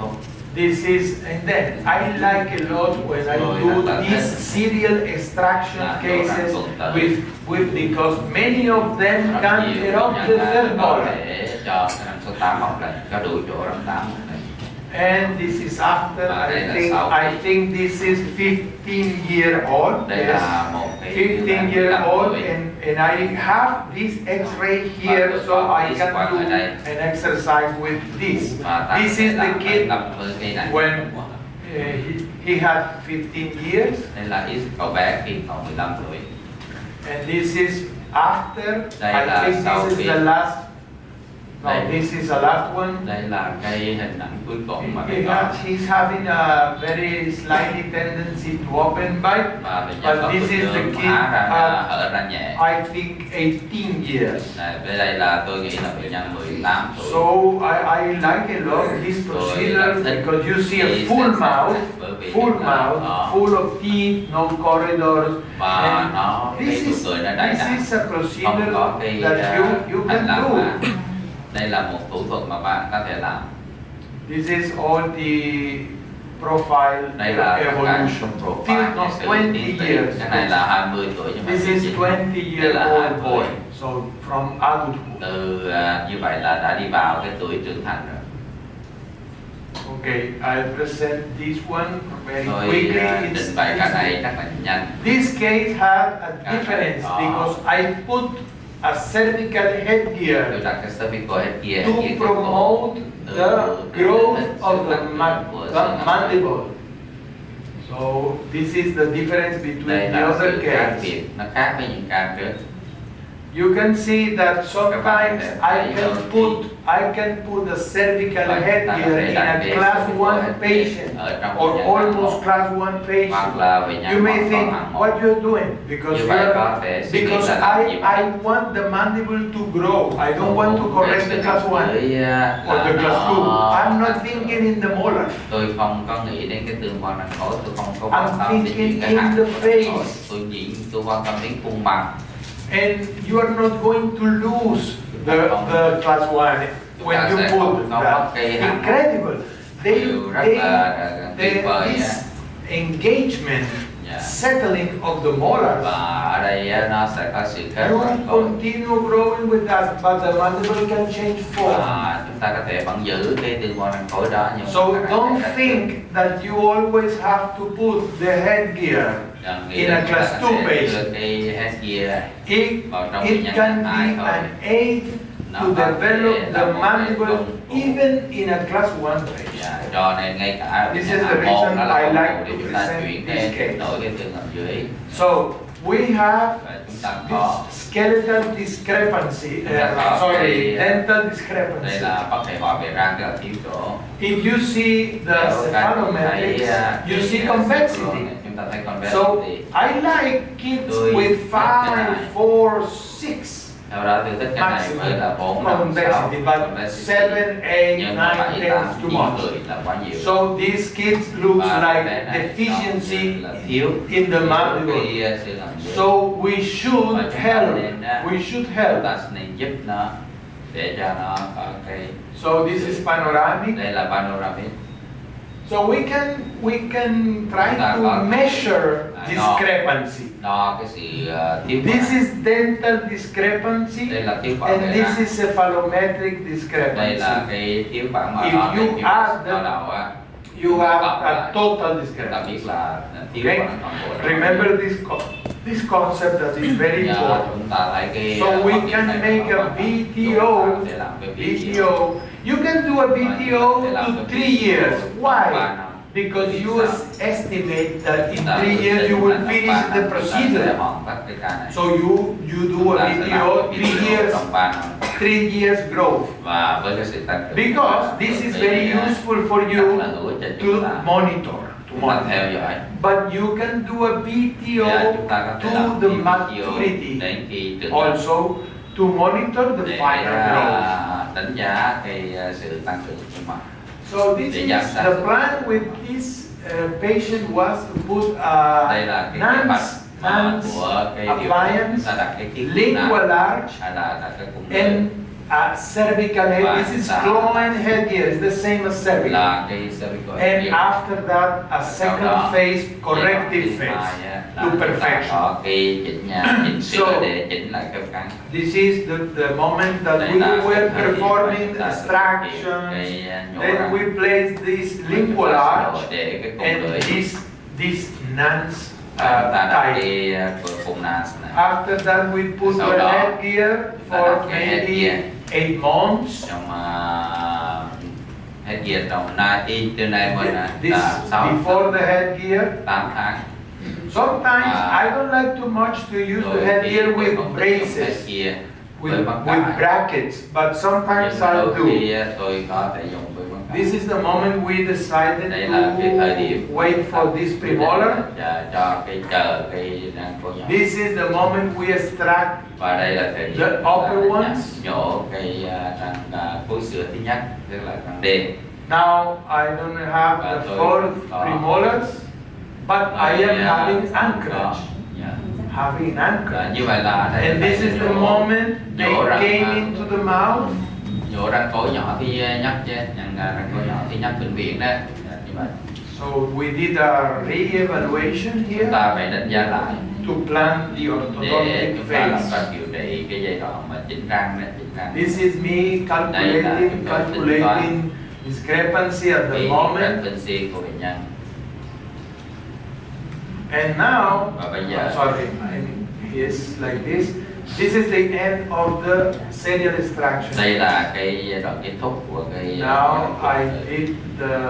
phút. This is, and then I like a lot when I do these serial extraction cases with because many of them can erupt the third molar. Cho năm số 8 một lần, cho đủ chỗ năm 8 một lần. And this is after, I think this is 15-year-old. Yes, 15-year-old, and I have this X-ray here, so I can do an exercise with this. This is the kid when he had 15 years. Đây là cậu bé khi cậu 15 tuổi. And this is after, I think this is the last. No, this is the last one. Đây là cái hình ảnh cuối cùng mà cái con. He's having a very slightly tendency to open bite, but this is the kid I think 18 years. Đây là tôi nghĩ là bệnh nhân 18 tuổi. So I like a lot this procedure because you see a full mouth, full of teeth, no corridors. Và nó this is a procedure that you can do. Đây là một thủ thuật mà bạn có thể làm. This is all the profile evolution. Till not 20 years. Cái này là 20 tuổi. This is 20-year-old boy. So from adulthood. Từ như vậy là đã đi vào cái tuổi trưởng thành rồi. Okay, I present this one very quickly. Trình bày cái này rất là nhanh. This case had a difference because I put a cervical headgear to promote the growth of the mandible. So this is the difference between the other case. Nó khác với những ca trước. You can see that sometimes I can put a cervical headgear in a class 1 patient or almost class 1 patient. You may think, what you're doing? Because I want the mandible to grow. I don't want to correct the class 1 or the class 2. I'm not thinking in the molar. Tôi không có nghĩ đến cái tương quan răng khối. Tôi không có quan tâm I'm thinking in the face. Tôi quan tâm đến khuôn mặt. And you are not going to lose the class 1 when you put that. Incredible. This engagement, settling of the molars. Ở đây nó sẽ có sự kết You hợp. continue growing with that, but the mandible can change form. Chúng ta có thể vẫn giữ cái tương quan răng khối đó. So don't think that you always have to put the headgear in a class 2 patient. It can be an aid to develop the mandible even in a class 1 patient. This is the reason I like to present this case. So we have skeletal discrepancy, dental discrepancy. Đây là vấn đề họ về răng rất là thiếu chỗ. If you see the cephalometrics, you see convexity. So I like kids with 5, 4, 6. Theo đó tôi thích cái này với là 4, 5, 6 but 7, 8, 9, 10 too much. So these kids looks like deficiency in the mandible. So we should help. Ta nên giúp nó để cho nó có cái. So this is panoramic. Đây là panoramic. So we can try to measure discrepancy. This is dental discrepancy, and this is cephalometric discrepancy. If you add them, you have a total discrepancy. Okay? Remember this concept that is very important. So we can make a VTO. You can do a VTO to 3 years. Why? Because you estimate that in 3 years you will finish the procedure. So you do a VTO 3 years growth. Because this is very useful for you to monitor. But you can do a VTO to the maturity also to monitor the final growth. Đánh giá cái sự tăng trưởng của mặt. So this is the plan with this patient was to put a NANS appliance, lingual arch, and cervical head. This is cloven headgear. It's the same as cervical. And after that, a second phase, corrective phase to perfection. So this is the moment that we were performing extractions. Then we place this lingual arch and this nance type. After that, we put the headgear for maybe 8 months. This before the headgear. Sometimes I don't like too much to use the headgear with braces, with brackets, but sometimes I'll do. This is the moment we decided to wait for this premolar. This is the moment we extract the upper ones. Now I don't have the 4th premolars, but I am having anchorage. And this is the moment they came into the mouth. So we did a re-evaluation here to plan the orthodontic phase. This is me calculating discrepancy at the moment. And now, sorry, yes, like this. This is the end of the serial extraction. Now I did the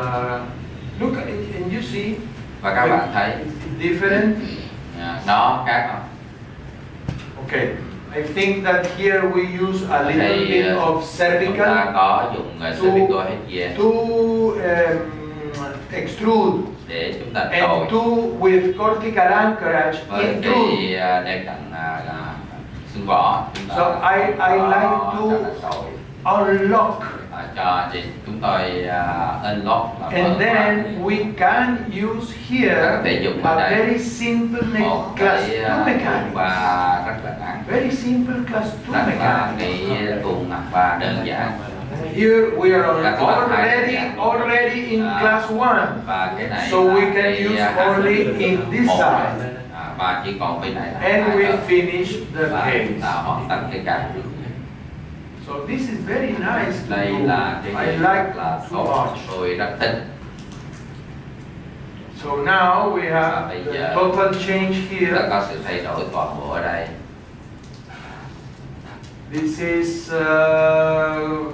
look, and you see, different. Okay, I think that here we use a little bit of cervical to extrude. And 2 with cortical anchorage intrude. So I like to unlock. And then we can use here a very simple class 2 mechanics. Very simple class 2 mechanics. Here we are already in class 1, so we can use only in this side, and we finish the case. So this is very nice to do. I like too much. So now we have the total change here. This is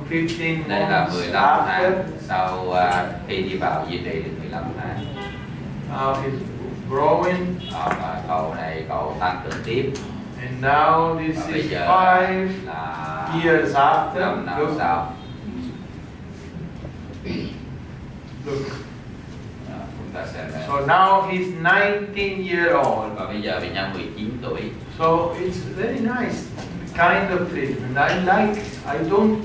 15 months after. Now it's growing. And now this is 5 years after. Look. So now he's 19-year-old. So it's very nice kind of treatment. I like it. I don't,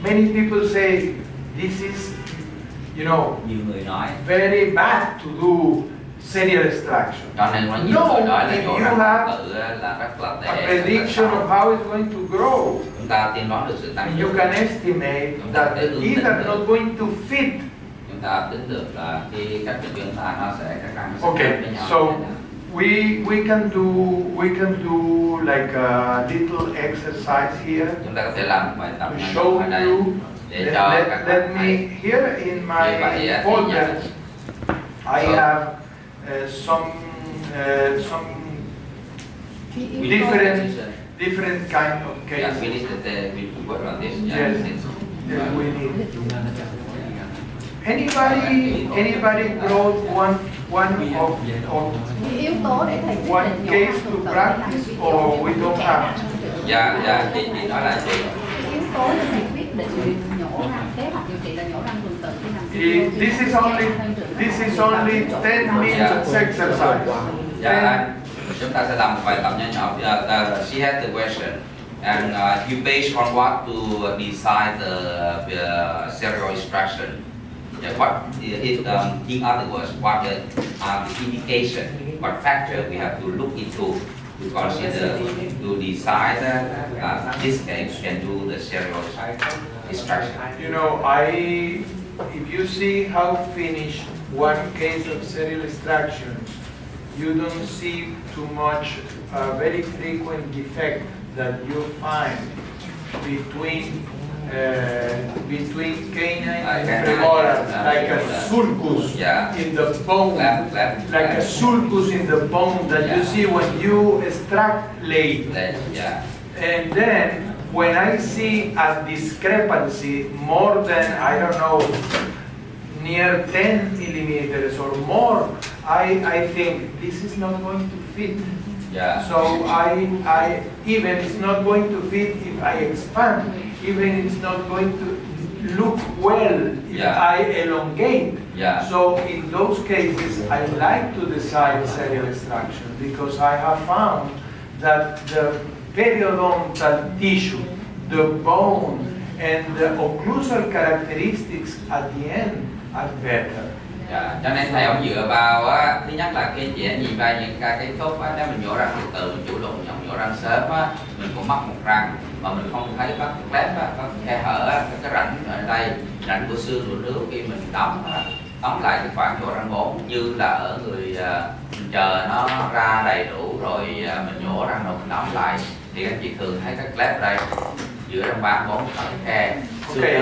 many people say this is, very bad to do serial extraction. No, if you have a prediction of how it's going to grow, you can estimate that the teeth are not going to fit. Okay, so we can do like a little exercise here to show you. Let me, here in my folder I have some different kind of cases. Yes, we need. Anybody brought one case to practice, or we don't have? This is only 10 minutes exercise. Chúng ta sẽ làm một bài tập nhỏ. She has the question, and you based on what to decide the serial extraction. What is, in other words, what are the indication, what factor we have to look into to consider to decide that this case can do the serial extraction. You know, if you see how finished one case of serial extraction, you don't see too much very frequent defect that you find between canine and premolars, like a sulcus in the bone, like a sulcus in the bone that you see when you extract late. And then when I see a discrepancy more than, I don't know, near 10 millimeters or more, I think this is not going to fit. So I even it's not going to fit if I expand, even it's not going to look well if I elongate. So in those cases, I like to decide serial extraction because I have found that the periodontal tissue, the bone, and the occlusal characteristics at the end are better. Cho nên thầy ông dựa vào á, thứ nhất là khi chị nhìn ra những cái khớp á, nếu mình nhổ răng từ từ, mình chủ động nhổ răng sớm á, mình cũng mất một răng mà mình không thấy có cleft á, có khe hở á, cái rãnh ở đây, rãnh của xương của nước khi mình đóng lại cái khoảng chỗ răng 4 như là ở người mình chờ nó ra đầy đủ rồi mình nhổ răng rồi mình đóng lại thì các chị thường thấy cái cleft đây giữa răng 3 4 có cái khe. Okay.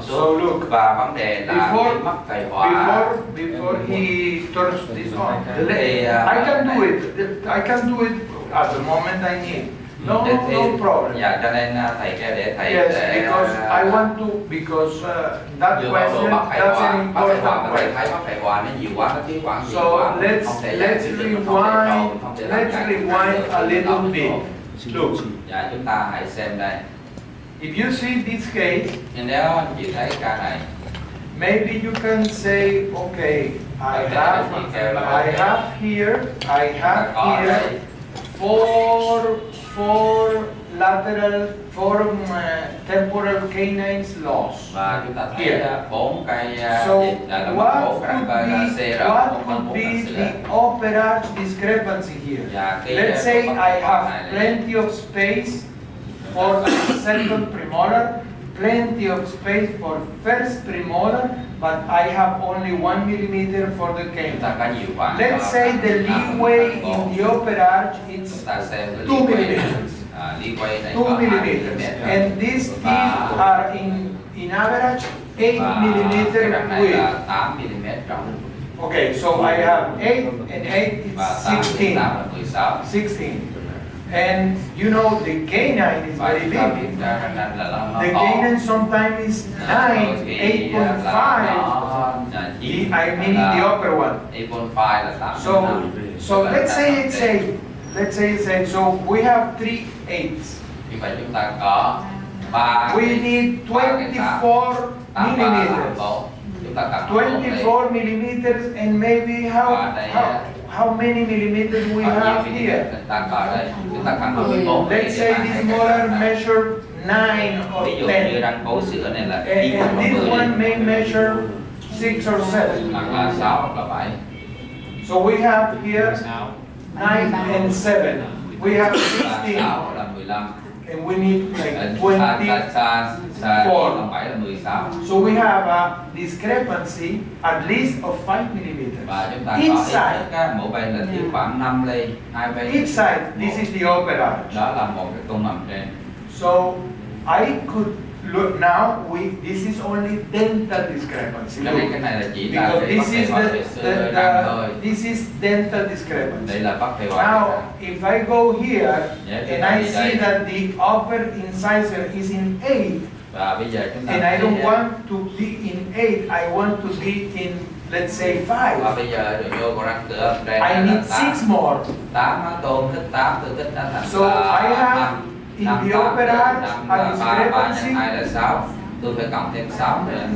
So look, và vấn đề là mất cày hóa. Before he turns this on, I can do it. I can do it at the moment I need. No problem. Cho nên thầy kêu để thầy. Yes, because I want to, because that question, that's an important question. Thấy mất cày hóa nó nhiều quá, nó thiếu khoảng nhiều So quá. let's rewind a little bit. Look. Chúng ta hãy xem đây. If you see this case, nếu anh chị thấy ca này, maybe you can say, okay, I have here four temporal canines lost. Và chúng ta thấy 4 cây so what could be the upper arch discrepancy here? Let's say I have plenty of space for second premolar, plenty of space for first premolar, but I have only 1 millimeter for the canine. Let's say the leeway in the upper arch is 2 millimeters. 2 millimeters. And these teeth are in average 8 millimeter width. Okay, so I have 8 and 8 is 16. And you know the canine is very big. The canine sometimes is 9, 8.5. I mean the upper one. 8.5. So let's say it's 8. So we have 3 8s. We need 24 millimeters. 24 millimeters, and maybe how many millimeters we have here? Let's say this molar measure 9 or 10, and this one may measure 6 or 7. So we have here 9 and 7. We have 16, and we need like 24. So we have a discrepancy at least of 5 millimeters. Each side, this is the upper arch. So I could look now. This is only dental discrepancy. Look, because this is dental discrepancy. Now, if I go here and I see that the upper incisor is in 8, and I don't want to be in 8, I want to be in, let's say, 5. I need 6 more. So I have in the upper arch a discrepancy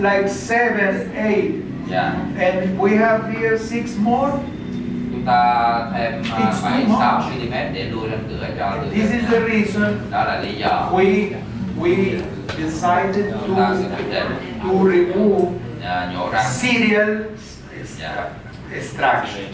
like 7, 8. And we have here 6 more. It's too much. This is the reason we decided to remove serial extraction.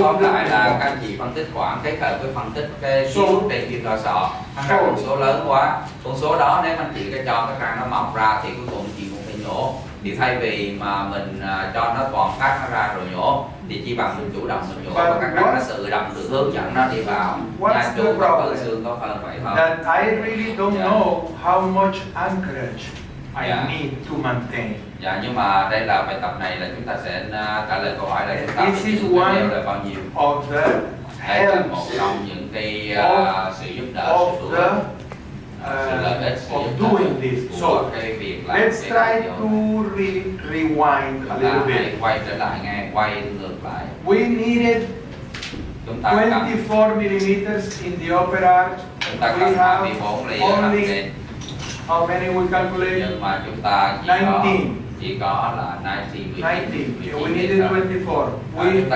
Tóm lại là các anh chị phân tích khoảng kết hợp với phân tích cái xúc trên kim loại sọ. Ra con số lớn quá, con số đó nếu anh chị cái cho cái răng nó mọc ra thì cuối cùng chị cũng phải nhổ. Thì thay vì mà mình cho nó toàn phát nó ra rồi nhổ thì chỉ bằng mình chủ động mình nhổ và các răng nó tự động tự hướng dẫn nó đi vào nha chú và cơ xương có phần vậy thôi. That I really don't know how much anchorage I need to maintain. Dạ, nhưng mà đây là bài tập này là chúng ta sẽ trả lời câu hỏi là chúng ta this is one là bao nhiêu. Of the đây là một trong những cái sự giúp đỡ of doing this. So let's try to rewind a little bit. Quay trở lại nghe, quay ngược lại. We needed 24 millimeters in the upper arch. We have only how many we calculate? Nhưng mà chúng ta chỉ có là 19. We needed 24. We need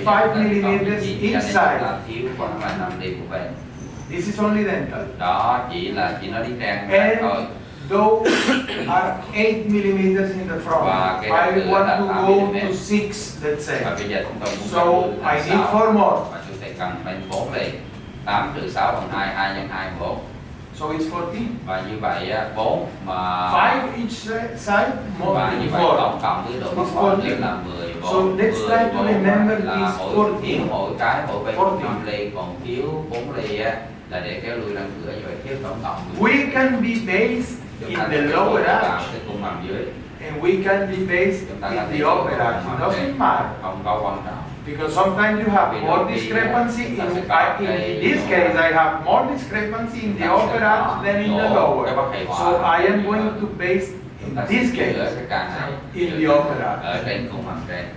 5 millimeters inside. This is only dental. Đó chỉ nó đi răng thôi. Those are 8 millimeters in the front. I want to go to 6, let's say. So I need 4 more. Và chúng ta cần đến 4 liền. 8 trừ 6 bằng 2, 2 nhân 2 4. So it's 14. Và như vậy 4 mà 5 each side more và than như vậy 4. tổng cộng với độ móc nữa là 14. So let's try to remember this 14. Mỗi cái mỗi bên 5 ly, còn thiếu 4 ly là để kéo lui răng cửa, như vậy thiếu tổng cộng. We can be based in the lower arch. And we can be based in the upper arch. It doesn't matter. Không có quan trọng. Because sometimes you have more discrepancy. In this case, I have more discrepancy in the upper arch than in the lower. So I am going to base in this case in the upper arch.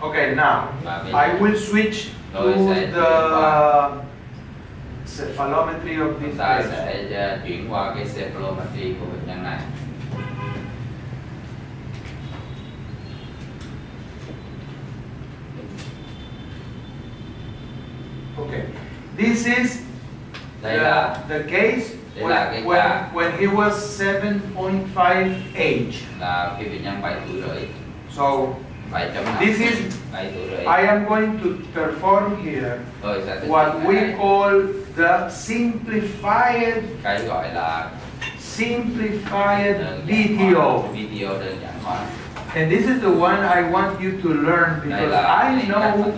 Okay, now I will switch to the cephalometry of this ta patient. sẽ chuyển qua cái cephalometry của bệnh nhân này. Okay, this is the case when he was 7.5 age. Là khi bệnh nhân 7 tuổi rưỡi. So this is I am going to perform here what we call the simplified video. Đơn giản hóa. And this is the one I want you to learn because I know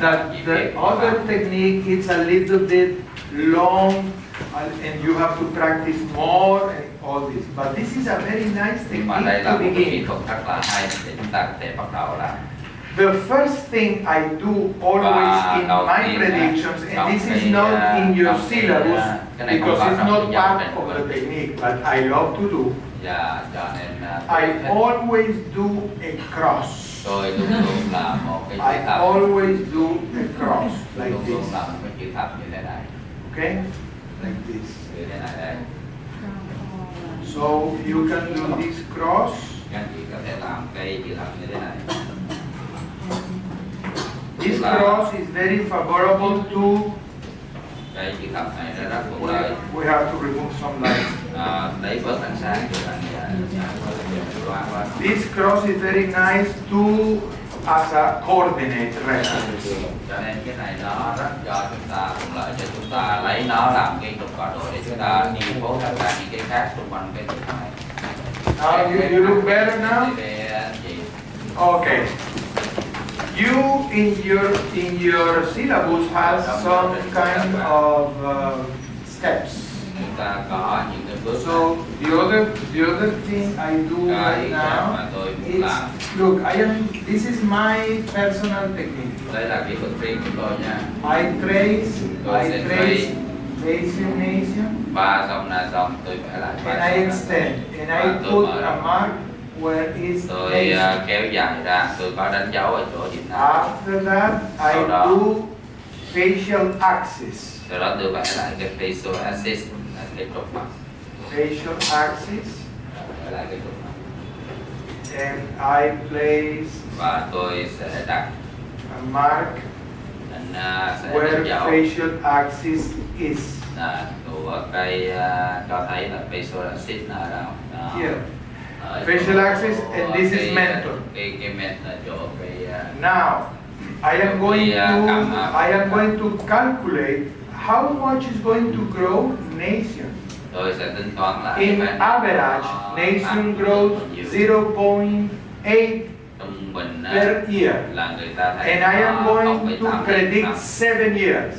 that the other technique is a little bit long and you have to practice more and all this. But this is a very nice technique to begin. The first thing I do always in my predictions, and this is not in your syllabus because it's not part of the technique, but I love to do. I always do a cross. I always do a cross like this. Okay? Like this. So you can do this cross. This cross is very favorable to. We have to remove some light. This cross is very nice to as a coordinate reference. Cho nên cái này nó rất cho chúng ta thuận lợi cho chúng ta lấy nó làm cái trục tọa độ để chúng ta điều phối tất cả những cái khác xung quanh cái trục này. Now you look better now. Okay. You in your syllabus has some kind of steps. So the other thing I do right now is look. This is my personal technique. I trace basic nation. And I extend and I put a mark where is kéo dài ra, tôi có đánh dấu ở chỗ điểm nào. After that, I do facial axis. Sau đó tôi vẽ lại cái facial axis, cái trục mặt. Facial axis. Vẽ lại cái trục mặt. And I place. Và tôi sẽ đặt a mark where facial axis is. Của cái cho thấy là facial axis là ở đâu. Here. facial axis, and this is menton. Now, I am going to calculate how much is going to grow nation. In average, nation grows 0.8 per year, and I am going to predict 7 years.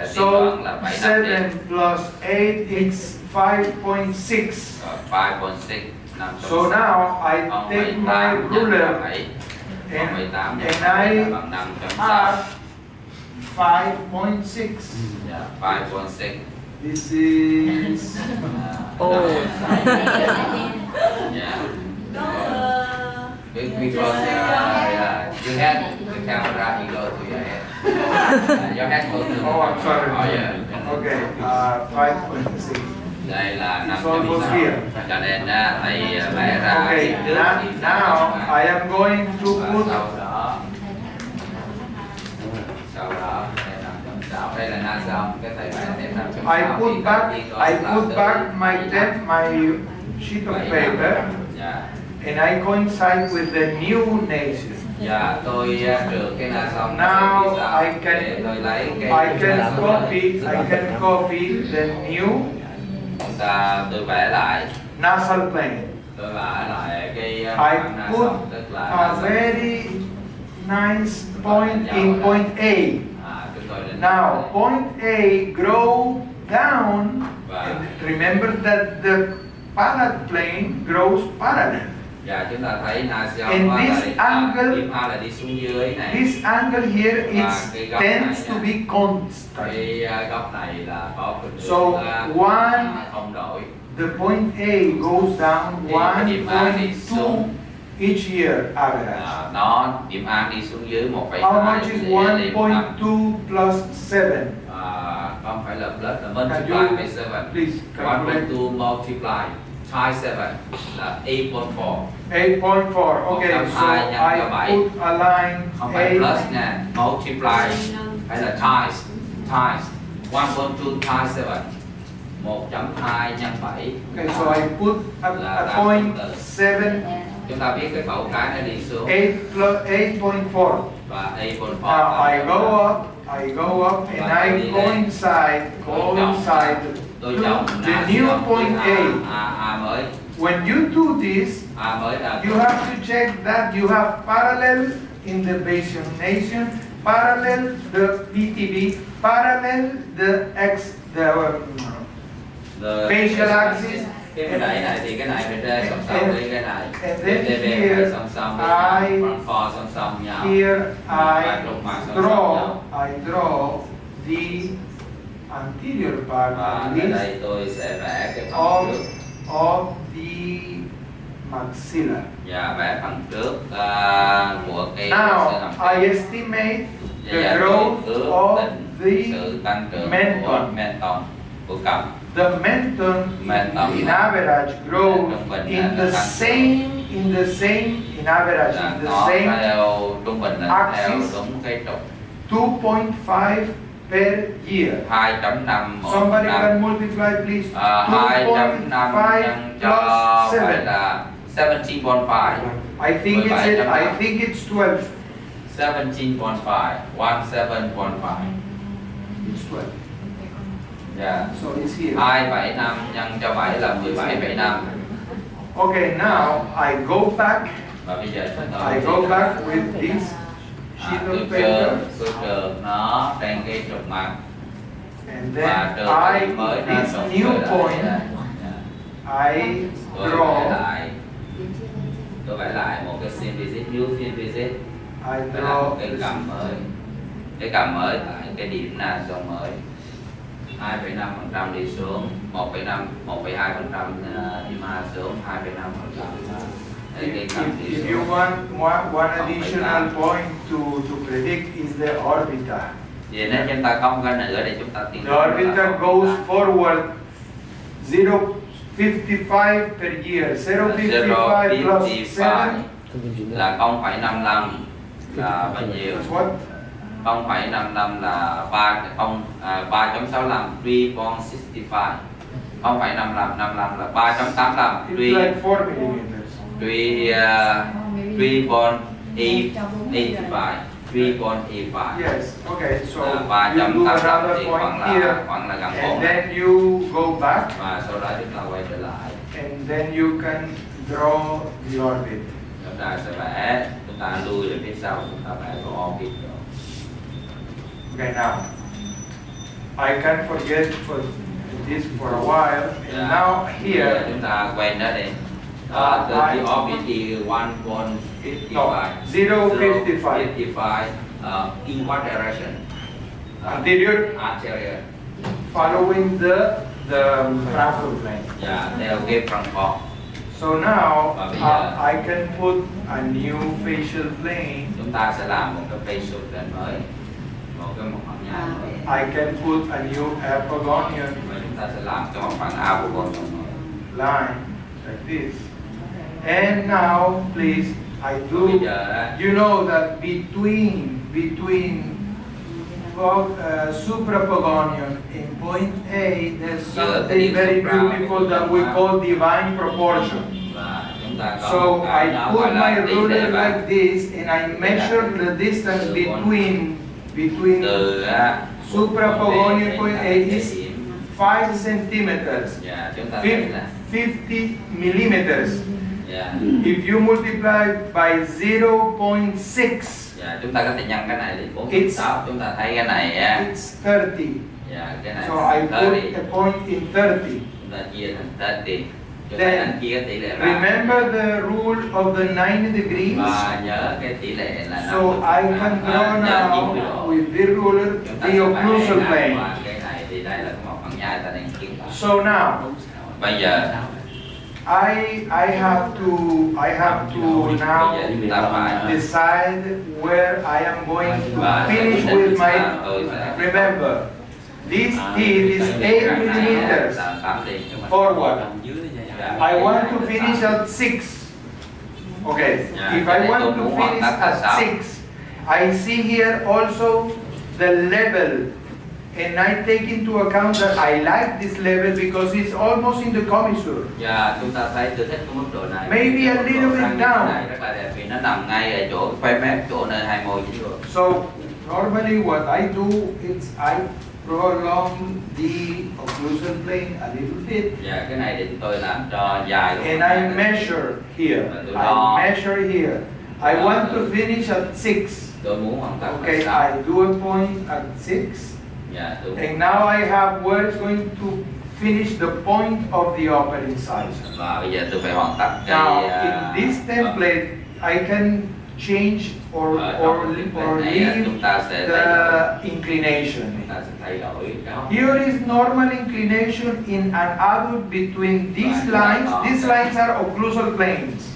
So 7 plus 8 is 5.6. So now I take my ruler and I add 5.6. Yeah, 5.6. This is yeah. Because you had the camera below to your head. Your head goes to oh, I'm sorry. Oh, yeah. Okay, 5.6. Đây là It's almost here. Cho nên thầy vẽ ra. Okay, now I am going to put. Sau đó đây là na xong, cái thầy vẽ thêm 5.6. I put back my sheet of paper. And I coincide with the new nation. Dạ, tôi trừ cái na xong. Now I can copy the new. Tôi vẽ lại. Nasal plane. Tôi vẽ lại cái. I put a very nice point in point A. Now point A grow down. And remember that the palate plane grows parallel. Dạ, chúng ta thấy and this angle, điểm A là đi xuống dưới này. This angle here tends to be constant. Cái góc này là có so không đổi. The point A goes down 1.2 each year average. Nó điểm A đi xuống dưới 1,2. How much is 1.2 plus 7? Không phải là plus, là multiply by 7. Please calculate. 1.2 multiply times 7 là 8.4. 8.4. Okay, so I put a line. Không phải plus nè, multiply hay là times 1.2 times 7. 1.2 nhân 7. Okay, so I put a point 7. Chúng ta biết cái mẫu cái nó đi xuống. 8.4. Và 8.4. Now I go up and I coincide to the new point A. Mới. When you do this, mới you have to check that you have parallel in the basal nation, parallel the PTB, parallel the facial axis. Cái này thì cái này phải song song với cái này. And then here I draw the anterior part of the maxilla. Dạ, vẽ phần trước của cái. Now I estimate the growth of the menton. Của cằm. The menton in average grows in the same axis 2.5 per year. 2.5 Somebody can multiply please. 2.5 nhân cho phải là 17.5. I think it's 12. 17.5. 17.5. It's 12. Yeah. So it's here. 275 nhân cho 7 là 17,5. Okay, now I go back. Và bây giờ I go back with this sheet of paper. Tôi trừ nó trên cái trục mặt. And then this new point I draw. Tôi vẽ lại một cái sim visit, new sim visit. I draw cái cằm mới. Cái cằm mới tại cái điểm là dòng mới. 2,5% đi xuống, 1,2% đi mà xuống 2,5%. If you want one additional point to predict is the orbiter. Vậy nếu chúng ta không cái nữa để chúng ta tiến. The orbiter goes forward 0.55 per year. 0.55 plus 7 là 0,55 là bao nhiêu? 0,55 là 3.65 3.65 0,55 55 là 3.85 it's like 4 millimeters. 3.85. 3.85. Yes, okay, so you do 385 another thì point khoảng here, là gần 4 and then you go back, và sau đó chúng ta quay trở lại. and then you can draw the orbit. Chúng ta sẽ vẽ, chúng ta lui về phía sau, chúng ta vẽ cái orbit. Okay, now I can forget this for a while, and now here chúng ta quay nó đi. The orbit is 1.55. 0.55. In what direction? Anterior, following the frontal plane. Yeah, theo cái frontal. So now I can put a new facial plane. Chúng ta sẽ làm một cái facial plane mới, một cái mặt nhăn mới. I can put a new epigonian. Và chúng ta sẽ làm cái mặt phẳng epigonian line like this. And now, please, I do. You know that between suprapogonium and point A, there's something very beautiful that we call divine proportion. So I put my ruler like this, and I measure the distance between suprapogonium and point A is 5 centimeters, 50 millimeters. If you multiply by 0.6, chúng ta có thể nhân cái này lên 4.6. Chúng ta thấy cái này it's 30. Cái này So I put a point in 30. Chúng ta chia thành 30. Then remember the rule of the 90 degrees. Và nhớ cái tỷ lệ là so I can draw now with the ruler the occlusal plane. Cái này thì đây là cái một phần nhai ta đang kiếm. So now bây giờ I have to now decide where I am going to finish with my. Remember, this teeth is 8 millimeters forward. I want to finish at 6. Okay, if I want to finish at 6, I see here also the level. And I take into account that I like this level because it's almost in the commissure. Chúng ta thấy tôi thích cái mức độ này. Maybe a little bit down. Rất là đẹp vì nó nằm ngay ở chỗ khoe mép, chỗ nơi hai môi chính rồi. So normally what I do is I prolong the occlusal plane a little bit. Cái này thì tôi làm cho dài. And I measure here. I measure here. I want to finish at 6. Tôi muốn hoàn tất. Okay, I do a point at 6. And now I have where it's going to finish the point of the upper incisor. Và bây giờ tôi phải hoàn tất cái. Now in this template I can change or leave the inclination. Here is normal inclination in an adult between these lines. These lines are occlusal planes.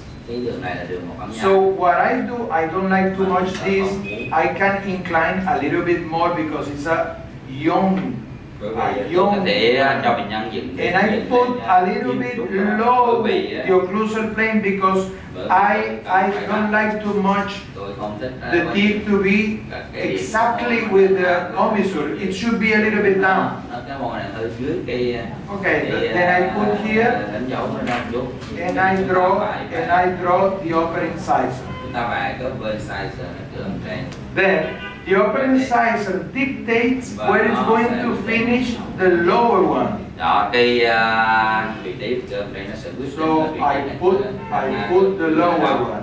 So what I do, I don't like too much this. I can incline a little bit more because it's a young. And I put a little bit low the occlusal plane because I don't like too much the teeth to be exactly with the commissure. It should be a little bit down. Okay, then I put here and I draw the upper incisor. Then the upper incisor dictates where it's going to finish the lower one. So I put the lower one.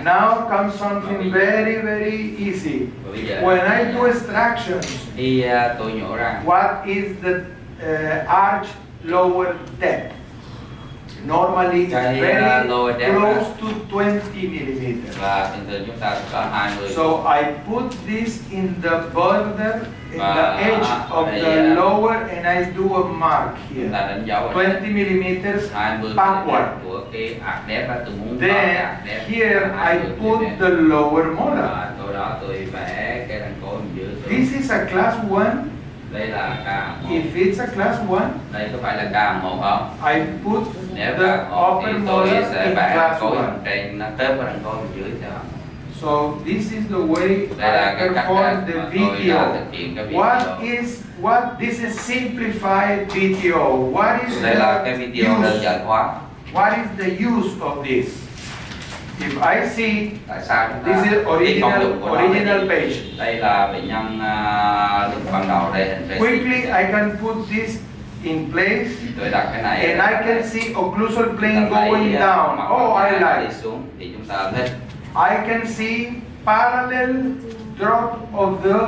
Now comes something very, very easy. When I do extractions, what is the arch lower depth? Normally it's very close to 20 millimeters. So I put this in the border, in the edge of the lower, and I do a mark here. 20 millimeters backward. Then here I put the lower molar. This is a class 1. If it's a class 1, I put the upper molar in class 1. So this is the way I perform the VTO. This is simplified VTO. What is the use? what is the use of this? If I see tại sao chúng this ta is original page. Đây là bệnh nhân lúc ban đầu đây hình Quickly I can put this in place tôi đặt cái này and I can see occlusal plane going down. Oh, I like. Xuống thì chúng ta thích. I can see parallel drop of the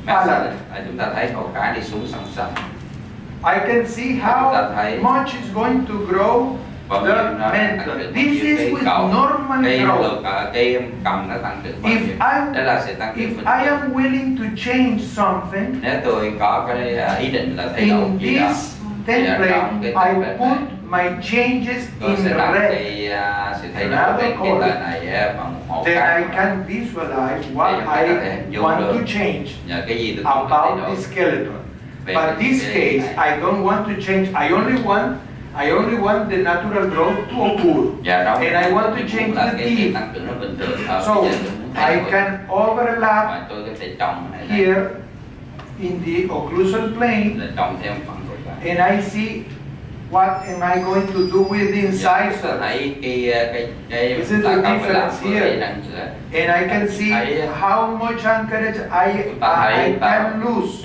palate. Chúng ta thấy cầu cái đi xuống song song. I can see how much is going to grow the mental. This is with normal growth. If I am willing to change something, nếu tôi có cái ý định là thay đổi gì đó, template, I put my changes in red. Then I can visualize what I want to change about the skeleton. But this case, I don't want to change. I only want the natural growth to occur, and I want to change the teeth. So I can overlap here in the occlusal plane, and I see what am I going to do with the incisor. This is the difference here, and I can see how much anchorage I can lose.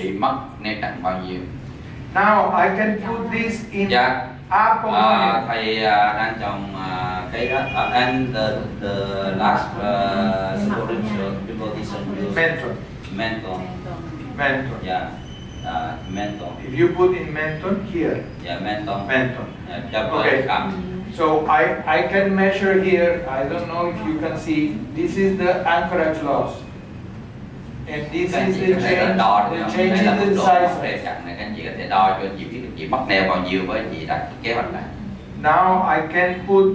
Now I can put this in apple. Thầy đang trồng cái đó and the last menton. Yeah. Menton. If you put in menton here. Yeah, menton. Okay. So I can measure here. I don't know if you can see. This is the anchorage loss, and this is the change in the incisor. Các anh chị có thể đo cho anh chị biết chị mất neo bao nhiêu với chị đặt kế hoạch này. Now I can put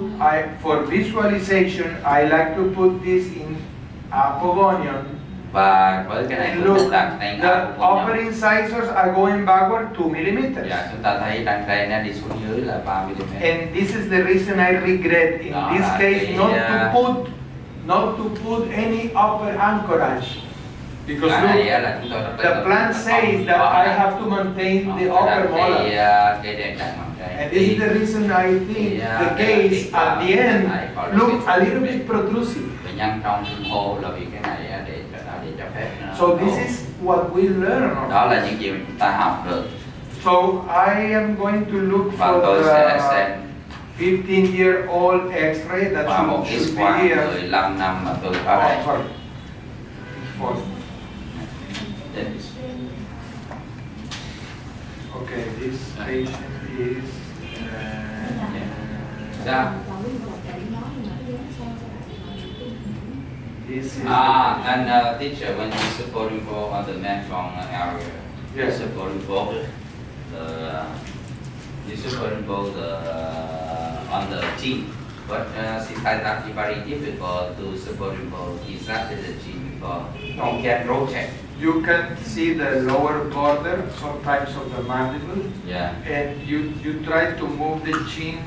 for visualization. I like to put this in Pavonion. Và với cái này look, the upper incisors are going backward 2 mm. Dạ, chúng ta thấy răng đây nó đi xuống dưới là 3 mm. And this is the reason I regret in this case not to put any upper anchorage. Because look, the plan says that I have to maintain the upper molar. And this is the reason I think the case at the end looked a little bit protrusive. So this is what we learn. Đó là những gì mà chúng ta học được. So I am going to look for the 15-year-old X-ray that should be here. 15 năm mà tôi có đây. Okay, this patient is. This is and teacher, when you superimpose on the menton area, you superimpose on the chin. But since that's very difficult to superimpose exactly the chin because you can rotate. You can see the lower border sometimes of the mandible. Yeah. And you try to move the chin,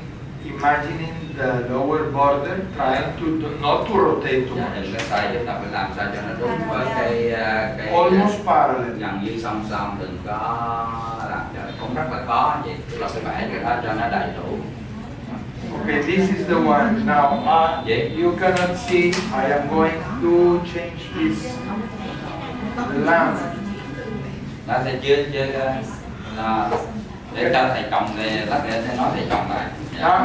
imagining the lower border, trying to not to rotate too much. Cái sai chúng ta phải làm sao cho nó đúng với cái almost parallel. Gần như song song, đừng có làm cho cũng rất là khó vậy, tức là phải vẽ cái đó cho nó đầy đủ. Okay, this is the one. Now you cannot see. I am going to change this lamp. Nó sẽ chưa để cho thầy chồng này, lát nữa thầy nói thầy chồng lại.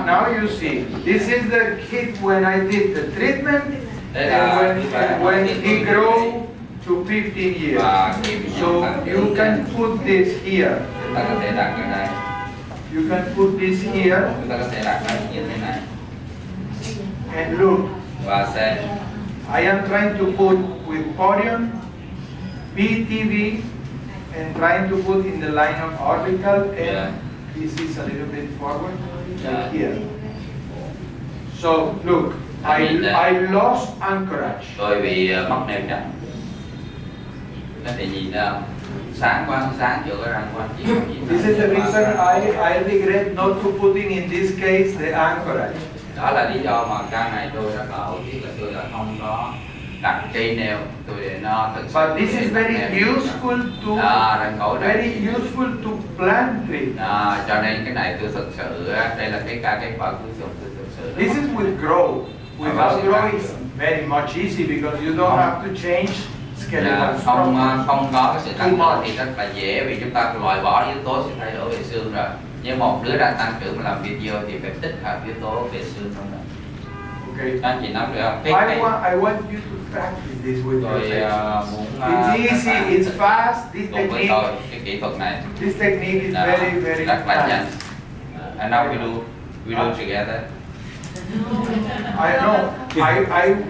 Now you see, this is the kid when I did the treatment and when he grew to 15 years. So you can put this here. Chúng ta có thể đặt ở đây. You can put this here. Chúng ta có thể đặt nó như thế này. And look. Và xem. I am trying to put with podium, PTV, and trying to put in the line of orbital, and this is a little bit forward, like here. So look, I lost anchorage. Tôi bị mất neo chậm. Các bạn nhìn thấy không? Sáng quá, sáng chỗ cái răng quá. This is the reason I regret not to putting in this case the anchorage. Đó là lý do mà ca này tôi rất là hối tiếc là tôi đã không có đặt cây neo, tôi để nó thực sự. But this is very useful to plant treat. Cho nên cái này tôi thực sự đây là cái quả cuối cùng tôi thực This is with grow. Without grow it's very much easy because you don't have to change skeletal structure. Không có cái sự tăng trưởng thì rất là dễ vì chúng ta loại bỏ yếu tố sự thay đổi về xương rồi. Nhưng một đứa đang tăng trưởng mà làm video thì phải tích hợp yếu tố về xương trong đó. Okay. Anh chị nắm được không? I want you to practice this with yourself. It's easy, it's fast. This technique. Cái kỹ thuật này. This technique is very rất là nhanh. fast. And now we do together. I know.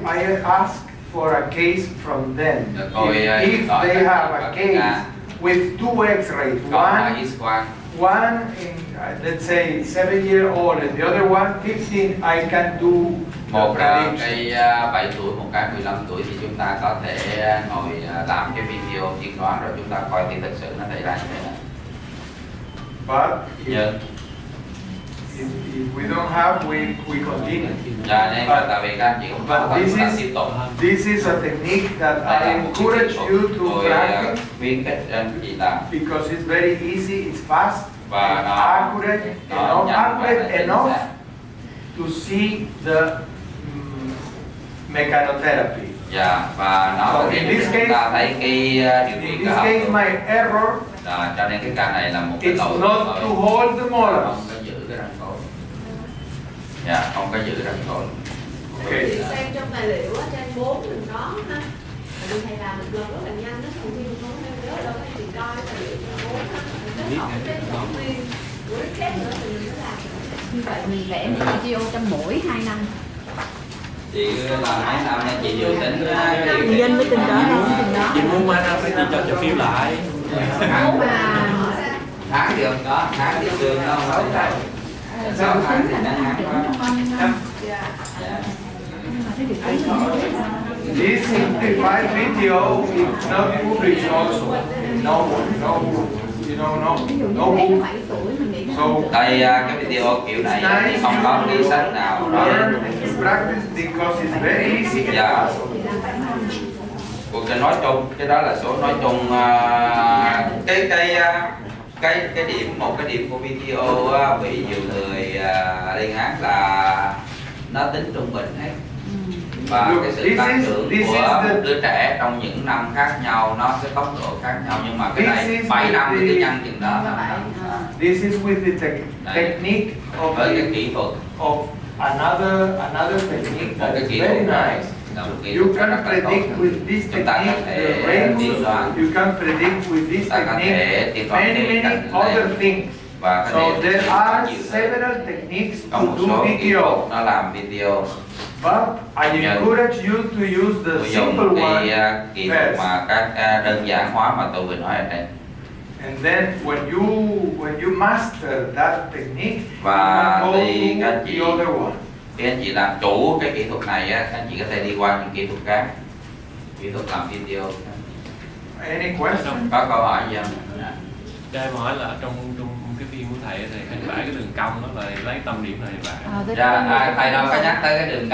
I asked for a case from them. If they have a case with 2 X-rays, one in let's say 7-year-old and the other one 15, I can do một cái 7 tuổi, một cái 15 tuổi thì chúng ta có thể ngồi làm cái video tiên đoán rồi chúng ta coi thì thực sự nó xảy ra như thế nào. But if we don't have, we continue. Nên tại vì các anh chị cũng có tiếp tục. This is a technique that I encourage you to practice because it's very easy, it's fast, và accurate enough to see the mechanotherapy. Và nó so in this case, ta thấy cái điều in this case my error. Cho nên cái ca này là một cái lỗi. It's not to hold the molars. Không có giữ cái răng khối. Không có giữ răng khối. Okay. Thì xem trong tài liệu á, trên 4 mình có ha. Mình thầy làm một lần rất là nhanh, nó không viên không theo nhớ đâu các chị coi tài liệu trên 4 ha. Kết hợp với động viên của cái khác nữa thì mình mới làm. Như vậy mình vẽ những video trong mỗi 2 năm. Chị làm mấy năm nên chị dự tính Dân với từng đó. Chị muốn mấy năm phải chị cho phiếu lại. Tháng thì không có, tháng thì trường nó không có. 6 tháng thì nó ngắn quá. This simplified video is not published also. No book. So đây cái video kiểu này thì không có cái sách nào đó. Practice because it's very easy. Cuộc nói chung, cái đó là số nói chung. Cái điểm, một cái điểm của video bị nhiều người lên án là nó tính trung bình hết. Và cái sự tăng trưởng của một đứa trẻ trong những năm khác nhau nó sẽ tốc độ khác nhau, nhưng mà cái này 7 năm thì cái nhân chừng đó. This is with the technique of với cái kỹ thuật of another technique that is very nice. You can predict with this technique the rainbow. You can predict with this technique many other things. So there are several techniques to do video. Nó làm video. But I encourage you to use the simple one kỹ thuật mà các đơn giản hóa mà tôi vừa nói ở đây. And then when you master that technique, và you can thì go các to anh chị, the other one. Khi anh chị làm chủ cái kỹ thuật này á, các anh chị có thể đi qua những kỹ thuật khác, kỹ thuật làm video. Any question? Có câu hỏi gì không? Cho em hỏi là trong cái phim của thầy thầy vẽ cái đường cong đó là lấy tâm điểm này vẽ. Thầy đâu có nhắc tới cái đường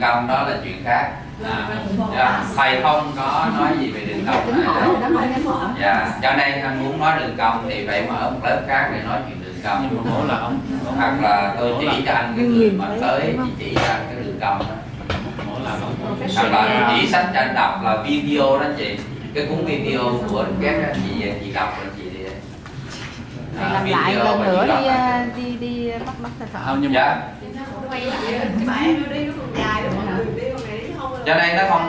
cong đó là chuyện khác. Thầy không có nói gì về đường cong này. Cho nên anh muốn nói đường cong thì phải mở một lớp khác để nói chuyện đường cong. Nhưng mà mỗi là ông hoặc là tôi chỉ cho anh cái người mà tới chỉ ra cái đường cong đó. Mỗi là ông Hoặc là chỉ sách cho anh đọc là video đó chị, cái cuốn video của các chị đọc anh chị đi. Làm lại lần nữa đi bắt thợ. không nhưng mà cho nên nó không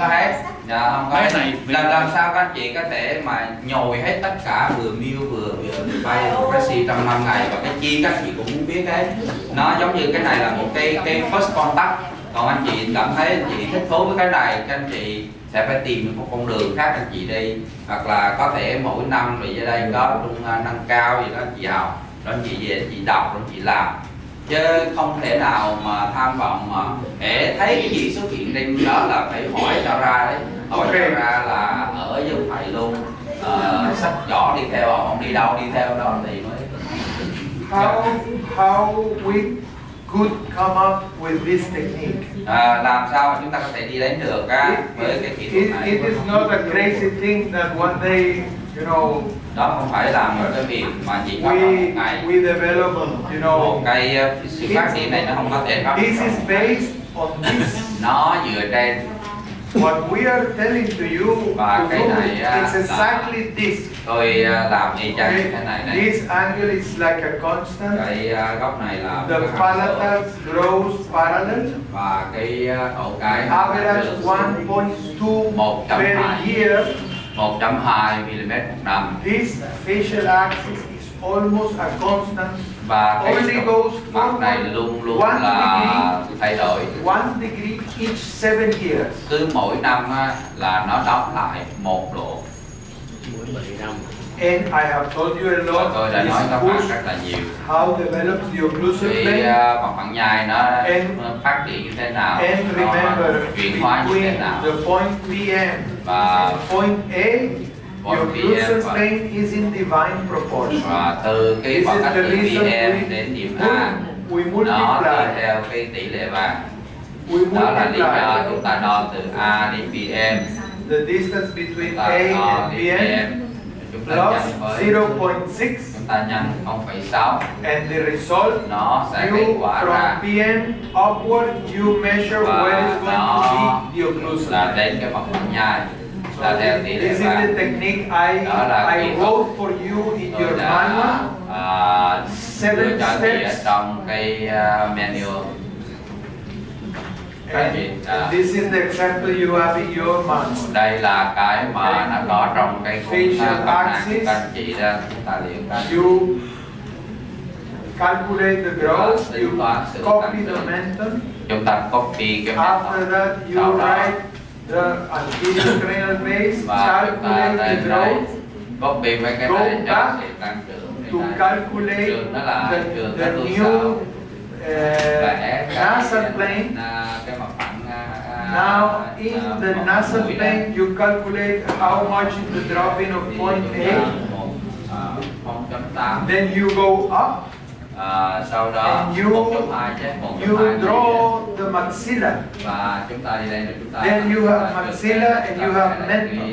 có hết. Không có hết này. Làm sao các anh chị có thể mà nhồi hết tất cả vừa miêu vừa bay progressive trong 5 ngày, và cái chi các anh chị cũng muốn biết hết. Nó giống như cái này là một cái first contact. Còn anh chị cảm thấy anh chị thích thú với cái này, các anh chị sẽ phải tìm một con đường khác anh chị đi, hoặc là có thể mỗi năm rồi ở đây có trung nâng cao gì đó anh chị học, rồi anh chị về anh chị đọc rồi anh chị làm, chứ không thể nào mà tham vọng mà để thấy cái gì xuất hiện trên đó là phải hỏi cho ra đấy, hỏi cho ra là ở với thầy luôn. Sách vỏ đi theo ông đi đâu đi theo đó thì mới how we could come up with this technique. Làm sao mà chúng ta có thể đi đến được với cái kỹ thuật này. It is not a crazy thing that one day, Đó không phải là một cái việc mà chỉ có một ngày. We develop, you know, một cái sự phát triển này nó không có thể có. This is based on this. Nó dựa trên. What we are telling to you Và cái này it's exactly this. Tôi làm y chang thế này này. This angle is like a constant. Cái góc này là the palatal grows parallel. Và cái ổ cái average 1.2 per year. 1.2 mm một năm. This facial axis is almost a constant. Và cái only goes mặt này luôn luôn là thay đổi. 1 degree each 7 years. Cứ mỗi năm là nó đóng lại 1 độ. And I have told you a lot. Tôi đã nói các bạn rất là nhiều. How develops the occlusal plane. Cái mặt phẳng nhai nó phát triển như thế nào. And remember, chuyển hóa như thế nào. the point PM và point A, the occlusal plane is in divine proportion. Và từ cái khoảng cách từ PM đến điểm A, nó đi theo cái tỷ lệ vàng. Đó là lý do chúng ta đo từ A đến PM. The distance between A and PM plus 0.6. Chúng ta nhân 0,6. And the result, nó sẽ kết quả ra from PM upward, you measure where is going to be the occlusal. Là đến cái mặt phẳng nhai. Là theo tỷ lệ this is vàng. the technique I wrote for you in your manual. 7 steps. Trong cái manual. This is the example you have in your manual. Đây là cái mà nó có trong cái facial axis. Các anh chị ra tài liệu các. You calculate the growth. You copy the momentum. Chúng ta copy cái after that you write the anterior cranial base. Calculate the growth. Copy mấy cái này cho sẽ tăng trưởng. To calculate the new nasal plane. Now in the nasal plane you calculate how much is the drop in of point A. Then you go up. Sau đó and you draw the maxilla. Và chúng ta đi đây rồi chúng ta. Then you have maxilla and you have menton.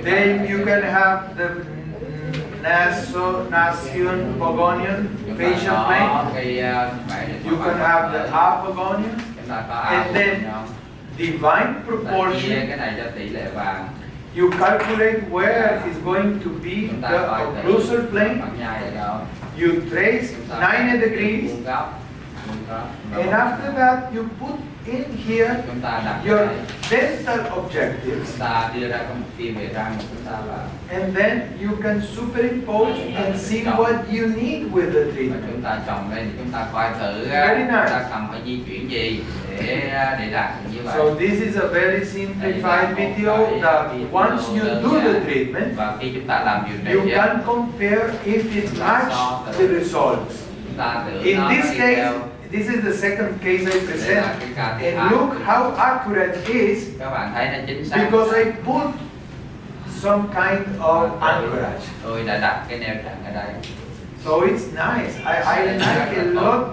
Then you can have the nasion pogonian facial plane. You can have the apogonian. And then divine proportion. Cái này cho tỷ lệ vàng. You calculate where is going to be the occlusal plane. You trace 90 degrees. And after that you put in here your dental objectives. And then you can superimpose and see what you need with the treatment. Very nice. So this is a very simplified video that once you do the treatment, you can compare if it matches the results. In this case, this is the second case I present, and look how accurate it is because I put some kind of anchorage. So it's nice. I like a lot.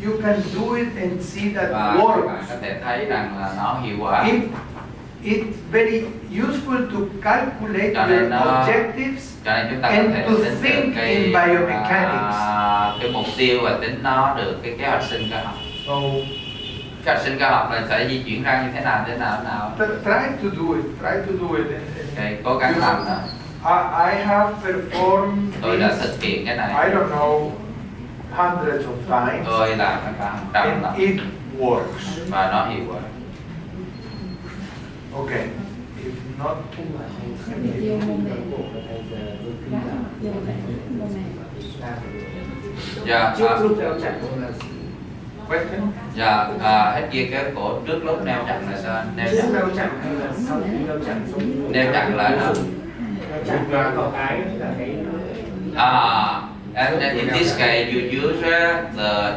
You can do it and see that works. It's very useful to calculate your objectives and to think in biomechanics. Cái mục tiêu và tính nó được cái kế hoạch sinh cơ học. Kế hoạch sinh cơ học là sẽ di chuyển ra như thế nào. Try to do it. Try to do it. Okay, cố gắng làm đó. I have performed. Tôi đã thực hiện cái này. I don't know, hundreds of times. Tôi làm cả 100 lần. And it works. Và nó hiệu quả. Okay. If not, question? Dạ, hết kia kéo cổ trước lúc neo chặn là sao? Neo chặn là nó. And in this case, you use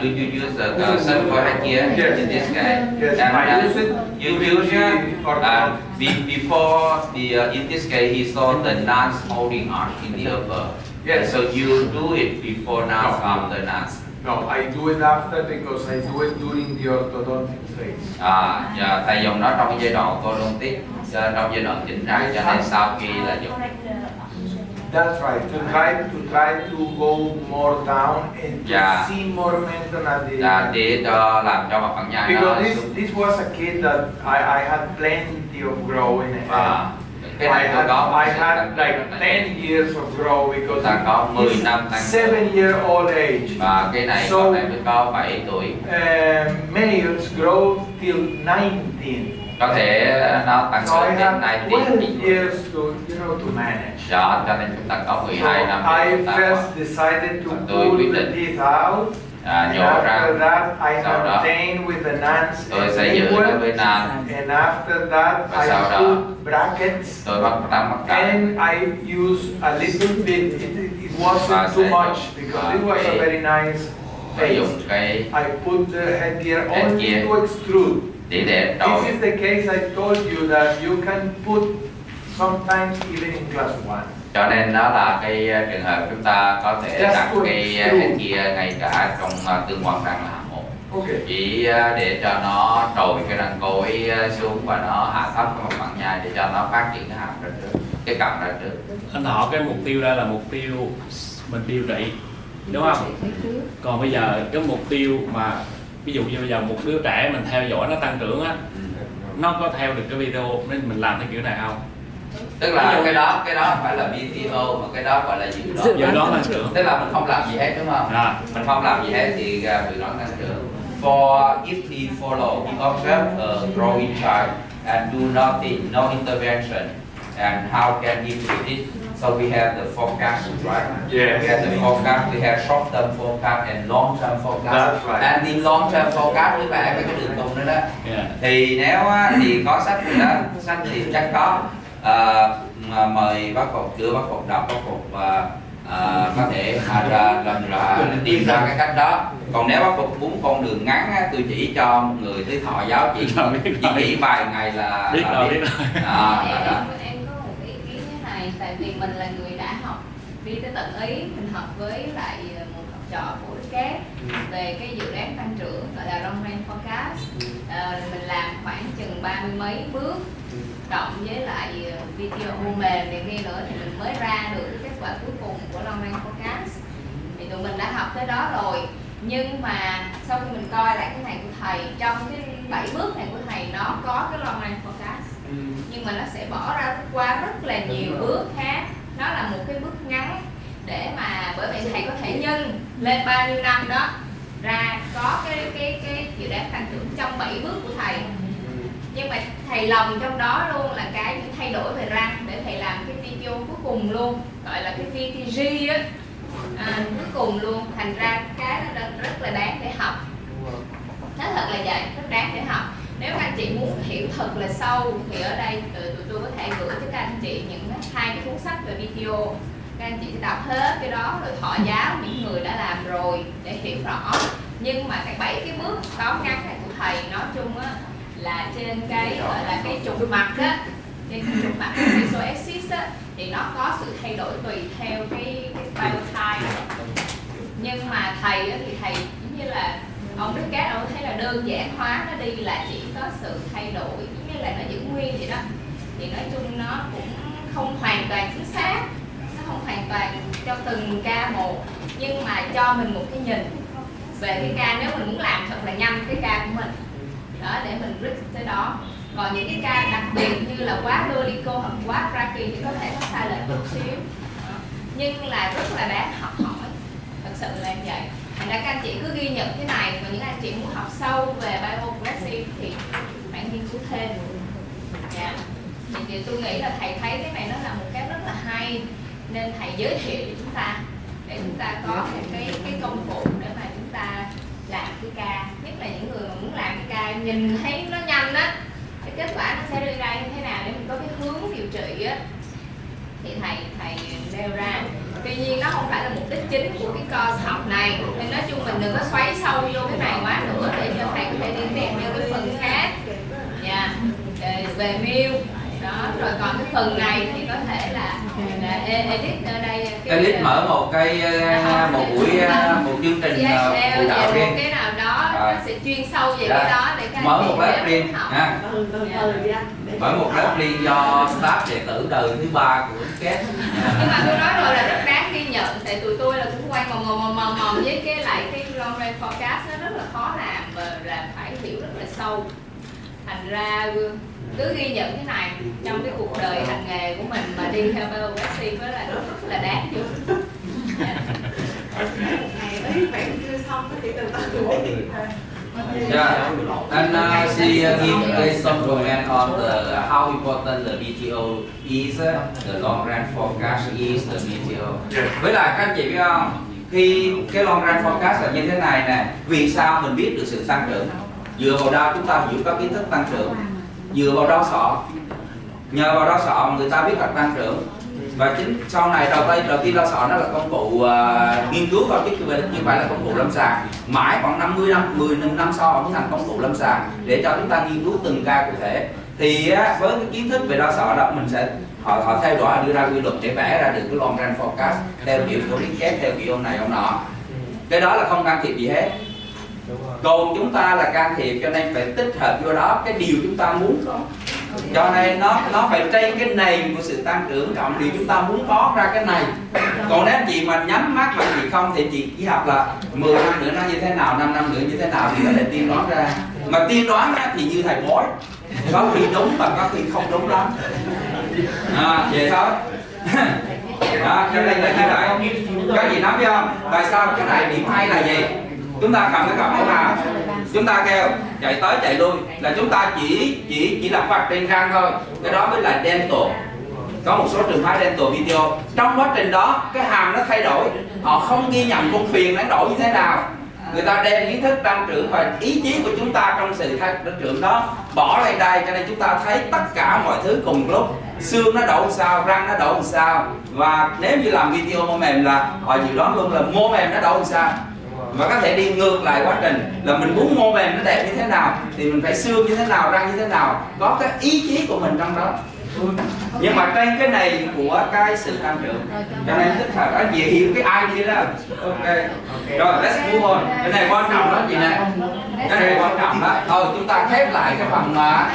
do you use the sulfur head gear? Yes. In this case, yes. And you use before the in this case he saw the nuts holding arch in the upper. Yes. So you do it before nuts after nuts. No, I do it after because I do it during the orthodontic phase. Dạ, thầy dùng nó trong giai đoạn orthodontic, trong giai đoạn chỉnh răng cho nên sau khi là dùng. That's right. To try to go more down and to see more maintenance. Để cho làm cho mặt phẳng nhai nó. Because this was a kid that I had plenty of grow in it. I had like 10 years of grow because it's 7-year-old age. Và cái này so, con này mới có 7 tuổi. Males grow till 19. Có thể nó tăng trưởng đến 12 years to manage. Đó, cho nên chúng ta có 12 năm. I first decided to pull the teeth out. And after that, I maintained with the nuns and tapeworm. And after that, I put brackets. And I used a little bit. It wasn't too much because it was a very nice face. I put the headgear only to extrude. This is the case I told you that you can put sometimes even in class 1. Cho nên đó là cái trường hợp chúng ta có thể đặt cái headgear ngay cả trong tương quan răng là hạng 1. Chỉ để cho nó trồi cái răng cối xuống và nó hạ thấp cái mặt phẳng nhai để cho nó phát triển cái hàm ra trước, cái cằm ra trước. Anh Thọ, cái mục tiêu đây là mục tiêu mình điều trị, đúng không? Còn bây giờ cái mục tiêu mà ví dụ như bây giờ một đứa trẻ mình theo dõi nó tăng trưởng á, nó có theo được cái video nên mình làm theo kiểu này không? Tức là cái đó phải là video, mà cái đó gọi là dự đoán tăng trưởng. Tức là mình không làm gì hết, đúng không? Mình không làm gì hết thì dự đoán tăng trưởng. For if we follow, we observe a growing child and do nothing, no intervention, and how can we predict? So we have the forecast, right? Yes. We have the forecast, we have short-term forecast and long-term forecast. That's right. And in long-term forecast với bạn cái đường tung nữa đó. Thì nếu thì có sách gì đó, sách thì chắc có. Mời bác Phục, đưa bác Phục đọc, bác Phục có thể tìm ra cái cách đó. Còn nếu bác Phục muốn con đường ngắn á, tôi chỉ cho một người tới thọ giáo chỉ vài ngày là biết rồi. Em có một ý kiến như này, tại vì mình là người đã học đi tới tận Ý, mình học với lại một học trò của Kép về cái dự đoán tăng trưởng gọi là long range forecast. Mình làm khoảng chừng 30 mấy bước cộng với lại video mềm này kia nữa thì mình mới ra được cái kết quả cuối cùng của long range forecast. Thì tụi mình đã học tới đó rồi, nhưng mà sau khi mình coi lại cái này của thầy, trong cái 7 bước này của thầy nó có cái long range forecast, nhưng mà nó sẽ bỏ ra qua rất là nhiều bước khác. Nó là một cái bước ngắn để mà bởi vậy thầy có thể nhân lên bao nhiêu năm đó ra có cái dự đoán tăng trưởng trong 7 bước của thầy. Nhưng mà thầy lồng trong đó luôn là cái những thay đổi về răng để thầy làm cái video cuối cùng luôn, gọi là cái VTG á, cuối cùng luôn. Thành ra cái nó rất là đáng để học. Nó thật là vậy, rất đáng để học. Nếu các anh chị muốn hiểu thật là sâu thì ở đây tụi tôi có thể gửi cho các anh chị những hai cái cuốn sách về video. Các anh chị sẽ đọc hết cái đó rồi thọ giáo những người đã làm rồi để hiểu rõ. Nhưng mà cái 7 cái bước tóm ngắn này của thầy nói chung á là trên cái gọi là cái trục mặt á, trên cái trục mặt cái visual axis á thì nó có sự thay đổi tùy theo cái biotype. Nhưng mà thầy á thì thầy giống như là ông Đức Cát ông thấy là đơn giản hóa nó đi là chỉ có sự thay đổi giống như là nó giữ nguyên vậy đó. Thì nói chung nó cũng không hoàn toàn chính xác, nó không hoàn toàn cho từng ca một, nhưng mà cho mình một cái nhìn về cái ca nếu mình muốn làm thật là nhanh cái ca của mình đó để mình risk tới đó. Còn những cái ca đặc biệt như là quá dolico hoặc quá brachy thì có thể có sai lệch một xíu nhưng là rất là đáng học hỏi, thật sự là như vậy. Thành ra các anh chị cứ ghi nhận cái này, và những anh chị muốn học sâu về bioprogressive thì phải nghiên cứu thêm. Thì tôi nghĩ là thầy thấy cái này nó là một cái rất là hay nên thầy giới thiệu cho chúng ta để chúng ta có một cái công cụ để mà chúng ta làm cái ca, nhất là những người mà muốn làm cái ca nhìn thấy nó nhanh á, cái kết quả nó sẽ đưa ra như thế nào để mình có cái hướng điều trị á thì thầy nêu ra. Tuy nhiên nó không phải là mục đích chính của cái course học này nên nói chung mình đừng có xoáy sâu vô cái này quá nữa để cho thầy có thể đi tìm theo cái phần khác về meal đó. Rồi còn cái phần này thì có thể là edit ở đây edit mở một cái một buổi một chương trình phụ đạo riêng cái nào đó Nó sẽ chuyên sâu về cái đó để các mở anh một chị lớp riêng học. nha, mở một lớp riêng cho staff đệ tử đời thứ 3 của kết. Nhưng mà tôi nói rồi là rất đáng ghi nhận, tại tụi tôi là cũng quay mòm với cái long range forecast nó rất là khó làm và là phải hiểu rất là sâu. Thành ra cứ ghi nhận cái này trong cái cuộc đời hành nghề của mình mà đi theo BOSC với là rất là đáng chú. Yeah, and she give some comment on how important the BTO is, the long range forecast is the BTO. Với lại các anh chị biết không, khi cái long range forecast là như thế này nè, vì sao mình biết được sự tăng trưởng? Dựa vào đâu chúng ta hiểu các kiến thức tăng trưởng? Dựa vào đo sọ, nhờ vào đo sọ người ta biết là tăng trưởng. Và chính sau này đầu tiên đo sọ nó là công cụ nghiên cứu thôi chứ không phải là công cụ lâm sàng. Mãi khoảng 10 năm sau mới thành công cụ lâm sàng để cho chúng ta nghiên cứu từng ca cụ thể. Thì với cái kiến thức về đo sọ đó mình sẽ họ theo dõi đưa ra quy luật để vẽ ra được cái long range forecast theo kiểu của liên kết, theo kiểu ông này ông nọ. Cái đó là không can thiệp gì hết. Còn chúng ta là can thiệp, cho nên phải tích hợp vô đó cái điều chúng ta muốn có. Cho nên nó phải trên cái nền của sự tăng trưởng, cộng điều chúng ta muốn có ra cái này. Còn nếu chị mà nhắm mắt mà chị không thì chị chỉ học là 10 năm nữa nó như thế nào, 5 năm nữa như thế nào thì có thể tiên đoán ra. Mà tiên đoán thì như thầy bói, có khi đúng và có khi không đúng lắm. Vậy thôi. Đó, cho nên là như vậy. Có gì nói không? Tại sao cái này điểm hay là gì? Chúng ta cầm cái cặp mẫu nào, chúng ta kêu chạy tới chạy lui là chúng ta chỉ làm vạch trên răng thôi. Cái đó mới là dental. Có một số trường phái dental video, trong quá trình đó cái hàm nó thay đổi, họ không ghi nhận con thuyền nó đổi như thế nào. Người ta đem kiến thức tăng trưởng và ý chí của chúng ta trong sự tăng trưởng đó bỏ lên đây, cho nên chúng ta thấy tất cả mọi thứ cùng lúc. Xương nó đổ sao, răng nó đổ sao, và nếu như làm video mô mềm là họ dự đoán luôn là mô mềm nó đổ sao. Và có thể đi ngược lại quá trình là mình muốn mô mềm nó đẹp như thế nào thì mình phải xương như thế nào, răng như thế nào, có cái ý chí của mình trong đó. Nhưng mà trên cái này của cái sự tăng trưởng, cho nên tích hợp đó gì hiểu cái idea đó. Ok, rồi let's move on. Cái này quan trọng đó chị nè, cái này quan trọng đó. Thôi chúng ta khép lại cái phần mà